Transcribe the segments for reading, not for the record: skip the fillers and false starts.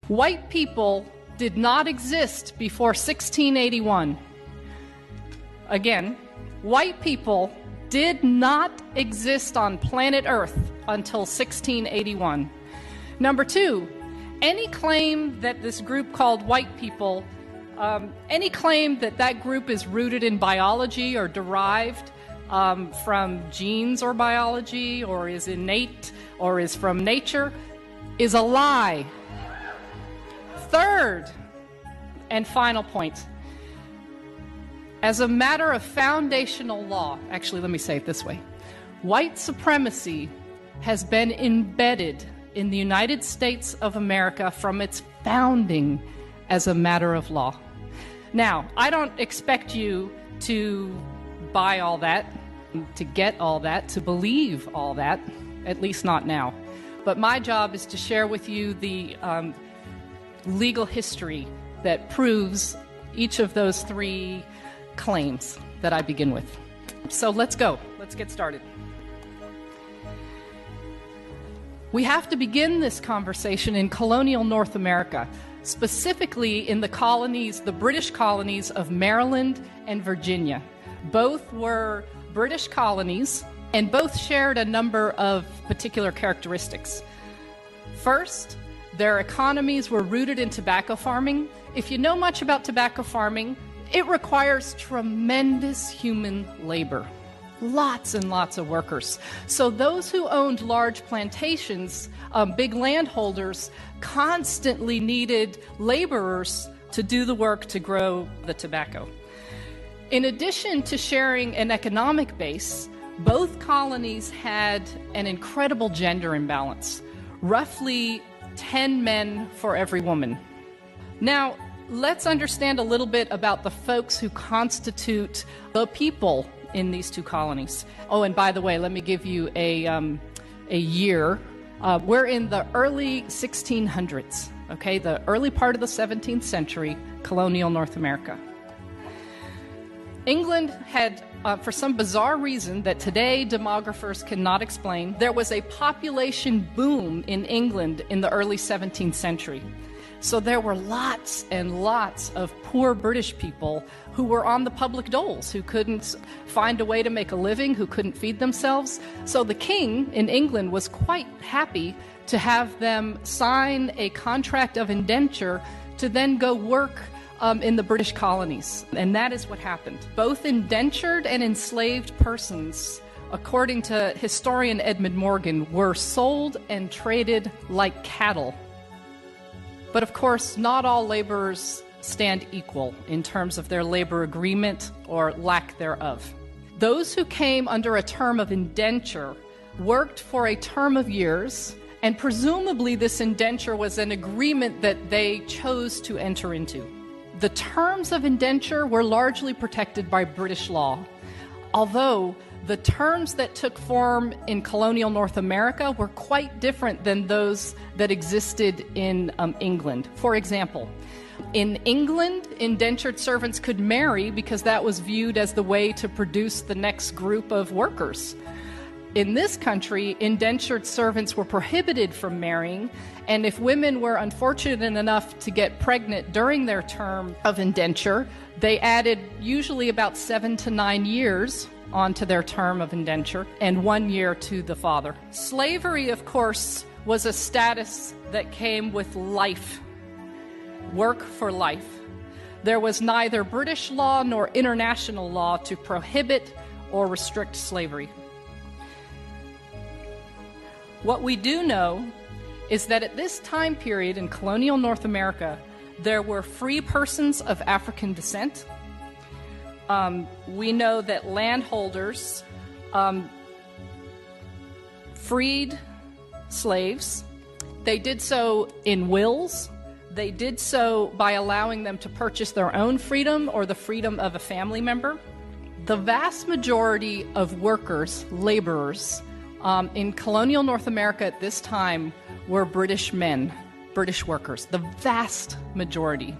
White people did not exist before 1681. Again, white people did not exist on planet Earth until 1681. Number two, any claim that this group called white people, any claim that that group is rooted in biology or derived from genes or biology or is innate or is from nature is a lie. Third and final point. As a matter of foundational law, actually, let me say it this way. White supremacy has been embedded in the United States of America from its founding as a matter of law. Now, I don't expect you to buy all that, to get all that, to believe all that, at least not now. But my job is to share with you the legal history that proves each of those three claims that I begin with. So let's go. Let's get started. We have to begin this conversation in colonial North America, specifically in the colonies, the British colonies of Maryland and Virginia. Both were British colonies, and both shared a number of particular characteristics. First, their economies were rooted in tobacco farming. If you know much about tobacco farming, it requires tremendous human labor. Lots and lots of workers. So those who owned large plantations, big landholders, constantly needed laborers to do the work to grow the tobacco. In addition to sharing an economic base, both colonies had an incredible gender imbalance, roughly 10 men for every woman. Now, let's understand a little bit about the folks who constitute the people in these two colonies. Oh, and by the way, let me give you a year. We're in the early 1600s, okay? The early part of the 17th century, colonial North America. England had, for some bizarre reason that today demographers cannot explain, there was a population boom in England in the early 17th century. So there were lots and lots of poor British people who were on the public doles, who couldn't find a way to make a living, who couldn't feed themselves. So the king in England was quite happy to have them sign a contract of indenture to then go work in the British colonies. And that is what happened. Both indentured and enslaved persons, according to historian Edmund Morgan, were sold and traded like cattle. But of course, not all laborers stand equal in terms of their labor agreement or lack thereof. Those who came under a term of indenture worked for a term of years, and presumably this indenture was an agreement that they chose to enter into. The terms of indenture were largely protected by British law, although the terms that took form in colonial North America were quite different than those that existed in England. For example, in England, indentured servants could marry because that was viewed as the way to produce the next group of workers. In this country, indentured servants were prohibited from marrying, and if women were unfortunate enough to get pregnant during their term of indenture, they added usually about 7 to 9 years onto their term of indenture and 1 year to the father. Slavery, of course, was a status that came with life, work for life. There was neither British law nor international law to prohibit or restrict slavery. What we do know is that at this time period in colonial North America, there were free persons of African descent. We know that landholders freed slaves. They did so in wills. They did so by allowing them to purchase their own freedom or the freedom of a family member. The vast majority of workers, laborers, in colonial North America at this time were British men, British workers, the vast majority.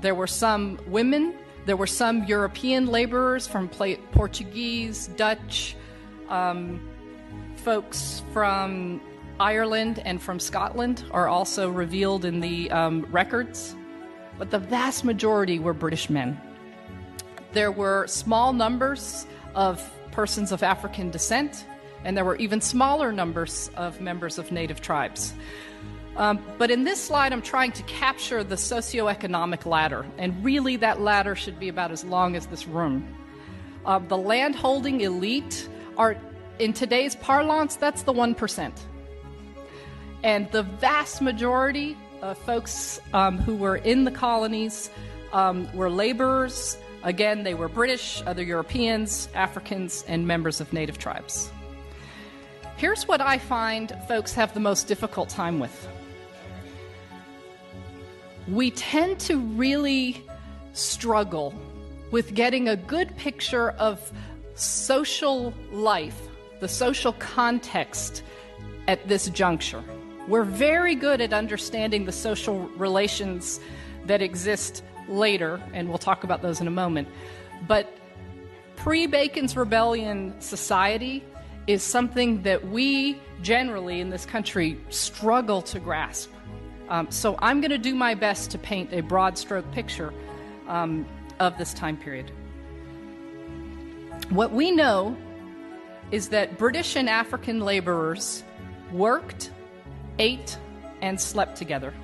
There were some women. There were some European laborers from Portuguese, Dutch, folks from Ireland and from Scotland are also revealed in the records, but the vast majority were British men. There were small numbers of persons of African descent, and there were even smaller numbers of members of native tribes. But in this slide, I'm trying to capture the socioeconomic ladder, and really that ladder should be about as long as this room. The landholding elite are, in today's parlance, that's the 1%. And the vast majority of folks who were in the colonies were laborers. Again, they were British, other Europeans, Africans, and members of native tribes. Here's what I find folks have the most difficult time with. We tend to really struggle with getting a good picture of social life, the social context at this juncture. We're very good at understanding the social relations that exist later, and we'll talk about those in a moment. But pre-Bacon's Rebellion society is something that we generally in this country struggle to grasp. So I'm going to do my best to paint a broad stroke picture of this time period. What we know is that British and African laborers worked, ate, and slept together.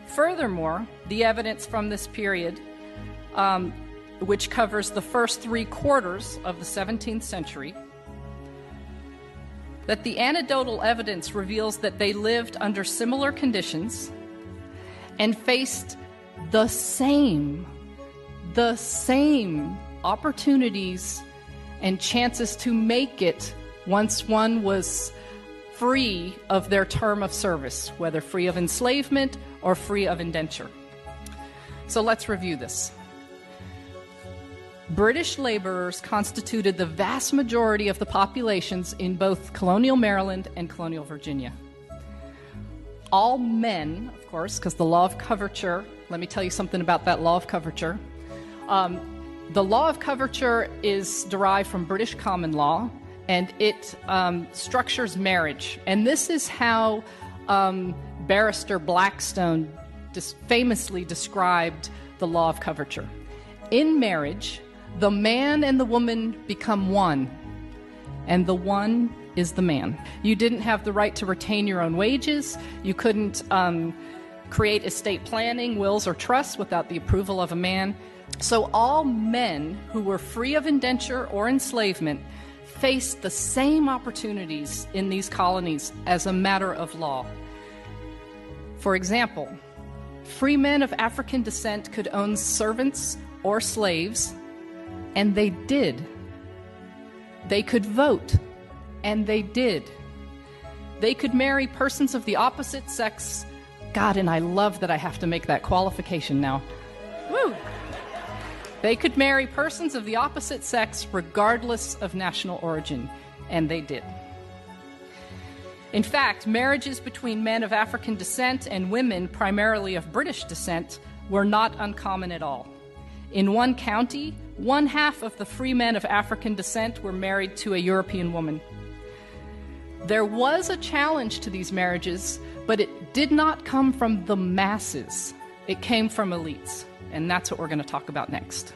Furthermore, the evidence from this period, which covers the first 3/4 of the 17th century, that the anecdotal evidence reveals that they lived under similar conditions and faced the same opportunities and chances to make it once one was free of their term of service, whether free of enslavement or free of indenture. So let's review this. British laborers constituted the vast majority of the populations in both colonial Maryland and colonial Virginia. All men, of course, because the law of coverture, let me tell you something about that law of coverture. The law of coverture is derived from British common law, and it structures marriage. And this is how Barrister Blackstone famously described the law of coverture. In marriage, the man and the woman become one, and the one is the man. You didn't have the right to retain your own wages. You couldn't create estate planning, wills, or trusts without the approval of a man. So all men who were free of indenture or enslavement faced the same opportunities in these colonies as a matter of law. For example, free men of African descent could own servants or slaves, and they did. They could vote, and they did. They could marry persons of the opposite sex. God, and I love that I have to make that qualification now. Woo! They could marry persons of the opposite sex regardless of national origin, and they did. In fact, marriages between men of African descent and women primarily of British descent were not uncommon at all. In one county, 1/2 of the free men of African descent were married to a European woman. There was a challenge to these marriages, but it did not come from the masses. It came from elites, and that's what we're going to talk about next.